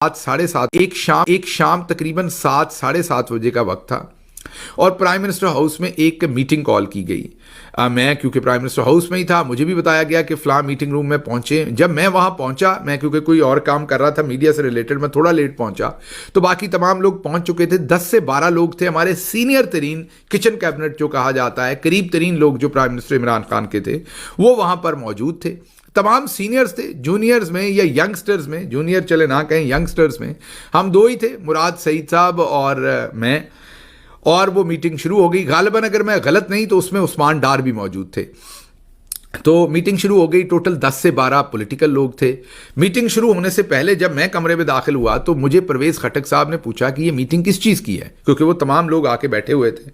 7:30 एक शाम तकरीबन 7 साढ़े 7 बजे का वक्त था और प्राइम मिनिस्टर हाउस में एक मीटिंग कॉल की गई। मैं क्योंकि प्राइम मिनिस्टर हाउस में ही था, मुझे भी बताया गया कि फ़लाँ मीटिंग रूम में पहुंचे। जब मैं वहां पहुंचा, मैं क्योंकि कोई और काम कर रहा था मीडिया से रिलेटेड, मैं थोड़ा लेट पहुंचा, तो बाकी तमाम लोग पहुंच चुके थे। 10 से 12 लोग थे, हमारे सीनियर तरीन किचन कैबिनेट जो कहा जाता है, करीब तरीन लोग जो प्राइम मिनिस्टर इमरान खान के थे, वो वहां पर मौजूद थे। तमाम सीनियर्स थे, जूनियर्स में या यंगस्टर्स में, जूनियर चले ना कहें, यंगस्टर्स में हम दो ही थे, मुराद सईद साहब और मैं। और वो मीटिंग शुरू हो गई। गालिबन अगर मैं गलत नहीं तो उसमें उस्मान डार भी मौजूद थे। तो मीटिंग शुरू हो गई। टोटल 10 से 12 पॉलिटिकल लोग थे। मीटिंग शुरू होने से पहले जब मैं कमरे में दाखिल हुआ तो मुझे परवेज़ खटक साहब ने पूछा कि ये मीटिंग किस चीज़ की है, क्योंकि वो तमाम लोग आके बैठे हुए थे।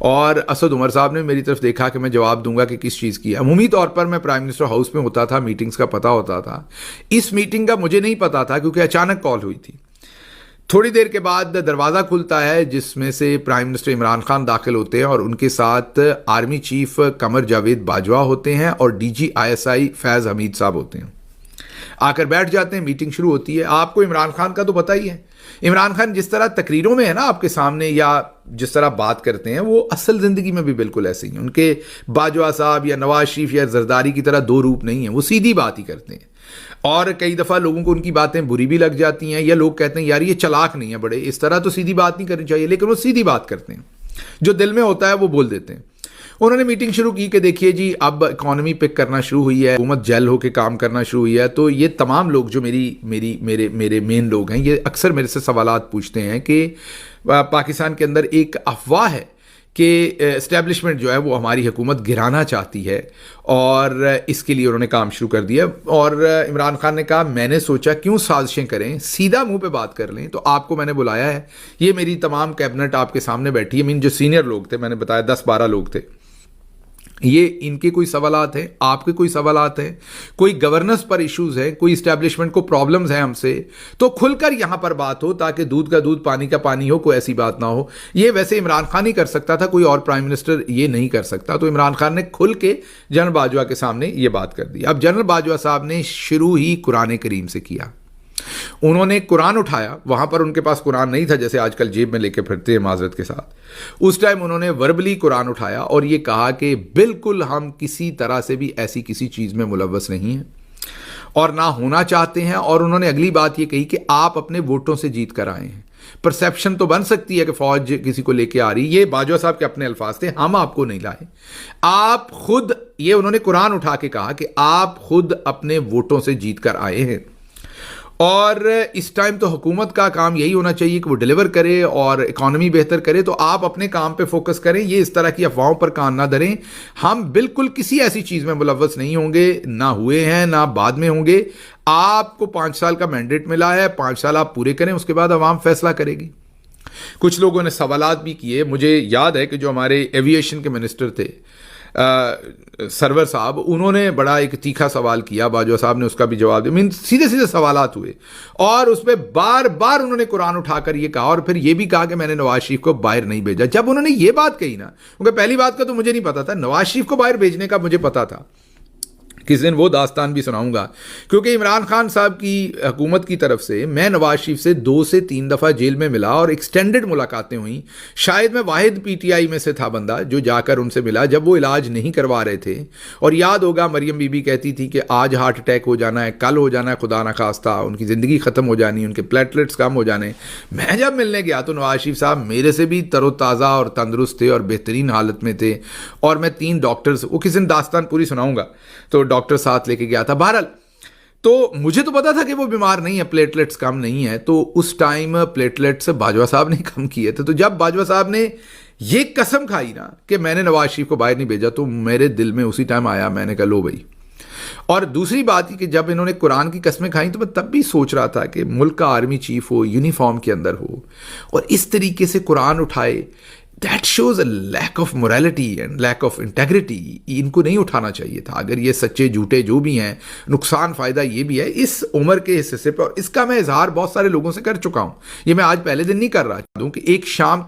और असद उमर साहब ने मेरी तरफ देखा कि मैं जवाब दूंगा कि किस चीज़ की है। अमूमी तौर पर मैं प्राइम मिनिस्टर हाउस में होता था, मीटिंग्स का पता होता था। इस मीटिंग का मुझे नहीं पता था क्योंकि अचानक कॉल हुई थी। थोड़ी देर के बाद दरवाज़ा खुलता है जिसमें से प्राइम मिनिस्टर इमरान खान दाखिल होते हैं और उनके साथ आर्मी चीफ कमर जावेद बाजवा होते हैं और डीजी ISI फैज़ हमीद साहब होते हैं। आकर बैठ जाते हैं, मीटिंग शुरू होती है। आपको इमरान खान का तो पता ही है, इमरान खान जिस तरह तकरीरों में है ना आपके सामने, या जिस तरह बात करते हैं, वो असल ज़िंदगी में भी बिल्कुल ऐसे ही हैं। उनके बाजवा साहब या नवाज शरीफ या जरदारी की तरह दो रूप नहीं है, वो सीधी बात ही करते हैं। और कई दफ़ा लोगों को उनकी बातें बुरी भी लग जाती हैं, या लोग कहते हैं यार ये चालाक नहीं है बड़े, इस तरह तो सीधी बात नहीं करनी चाहिए, लेकिन वो सीधी बात करते हैं, जो दिल में होता है वो बोल देते हैं। उन्होंने मीटिंग शुरू की कि देखिए जी, अब इकॉनमी पिक करना शुरू हुई है, हुकूमत जेल होकर काम करना शुरू हुई है। तो ये तमाम लोग जो मेरे मेन लोग हैं, ये अक्सर मेरे से सवालात पूछते हैं कि पाकिस्तान के अंदर एक अफवाह है कि एस्टेब्लिशमेंट जो है वो हमारी हुकूमत गिराना चाहती है, और इसके लिए उन्होंने काम शुरू कर दिया। और इमरान खान ने कहा मैंने सोचा क्यों साजिशें करें, सीधा मुंह पे बात कर लें। तो आपको मैंने बुलाया है, ये मेरी तमाम कैबिनेट आपके सामने बैठी है। जो सीनियर लोग थे, मैंने बताया 10-12 लोग थे, ये इनके कोई सवालात हैं, आपके कोई सवालात हैं, कोई गवर्नेंस पर इश्यूज हैं, कोई इस्टेब्लिशमेंट को प्रॉब्लम्स हैं हमसे, तो खुलकर यहां पर बात हो, ताकि दूध का दूध पानी का पानी हो, कोई ऐसी बात ना हो। ये वैसे इमरान खान ही कर सकता था, कोई और प्राइम मिनिस्टर ये नहीं कर सकता। तो इमरान खान ने खुल के जनरल बाजवा के सामने ये बात कर दी। अब जनरल बाजवा साहब ने शुरू ही कुरान करीम से किया। उन्होंने कुरान उठाया, वहां पर उनके पास कुरान नहीं था जैसे आजकल जेब में लेके फिरते हैं माजरत के साथ। उस टाइम उन्होंने वर्बली कुरान उठाया और ये कहा कि बिल्कुल हम किसी तरह से भी ऐसी किसी चीज में मुलव्वस नहीं हैं और ना होना चाहते हैं। और उन्होंने अगली बात ये कही कि आप अपने वोटों से जीत कर आए हैं। परसेप्शन तो बन सकती है कि फौज किसी को लेके आ रही, ये बाजवा साहब के अपने अल्फाज थे, हम आपको नहीं लाए, आप खुद, ये उन्होंने कुरान उठा के कहा कि आप खुद अपने वोटों से जीत कर आए हैं। और इस टाइम तो हुकूमत का काम यही होना चाहिए कि वो डिलीवर करे और इकॉनमी बेहतर करे, तो आप अपने काम पे फोकस करें, ये इस तरह की अफवाहों पर कान ना धरें। हम बिल्कुल किसी ऐसी चीज़ में मुलव्वस नहीं होंगे, ना हुए हैं ना बाद में होंगे। आपको 5 साल का मैंडेट मिला है, 5 साल आप पूरे करें, उसके बाद अवाम फैसला करेगी। कुछ लोगों ने सवालात भी किए। मुझे याद है कि जो हमारे एविएशन के मिनिस्टर थे सरवर साहब, उन्होंने बड़ा एक तीखा सवाल किया, बाजवा साहब ने उसका भी जवाब दिया। सीधे सीधे सवालात हुए और उस पर बार बार उन्होंने कुरान उठाकर ये कहा, और फिर ये भी कहा कि मैंने नवाज शरीफ को बाहर नहीं भेजा। जब उन्होंने ये बात कही ना, क्योंकि पहली बात का तो मुझे नहीं पता था, नवाज शरीफ को बाहर भेजने का मुझे पता था। किस दिन वो दास्तान भी सुनाऊंगा, क्योंकि इमरान खान साहब की हुकूमत की तरफ से मैं नवाज शरीफ से 2 से 3 दफ़ा जेल में मिला और एक्सटेंडेड मुलाकातें हुई। शायद मैं वाहिद PTI में से था बंदा जो जाकर उनसे मिला जब वो इलाज नहीं करवा रहे थे। और याद होगा मरियम बीबी कहती थी कि आज हार्ट अटैक हो जाना है, कल हो जाना है, खुदा न खास्ता उनकी ज़िंदगी ख़त्म हो जानी, उनके प्लेटलेट्स कम हो जाने। मैं जब मिलने गया तो नवाज शरीफ साहब मेरे से भी तरोताज़ा और तंदुरुस्त थे और बेहतरीन हालत में थे। और मैं 3 डॉक्टर्स, वो किसी दिन दास्तान पूरी सुनाऊंगा, तो डॉक्टर साथ लेके गया था। बहरहाल तो मुझे तो पता था कि वो बीमार नहीं है, प्लेटलेट्स कम नहीं है। तो उस टाइम प्लेटलेट्स बाजवा साहब ने कम किए थे। तो जब बाजवा साहब ने ये कसम खाई ना कि मैंने नवाज शरीफ को बाहर नहीं भेजा, तो मेरे दिल में उसी टाइम आया, मैंने कहा लो भाई। और दूसरी बात ही कि जब इन्होंने कुरान की कस्में खाई तो मैं तब भी सोच रहा था कि मुल्क का आर्मी चीफ हो, यूनिफॉर्म के अंदर हो और इस तरीके से कुरान उठाए, that shows a lack of morality and lack of integrity. इनको नहीं उठाना चाहिए था। अगर ये सच्चे झूठे जो भी हैं, नुकसान फ़ायदा ये भी है इस उम्र के हिस्से पे, और इसका मैं इजहार बहुत सारे लोगों से कर चुका हूँ। ये मैं आज पहले दिन नहीं कर रहा हूँ कि एक शाम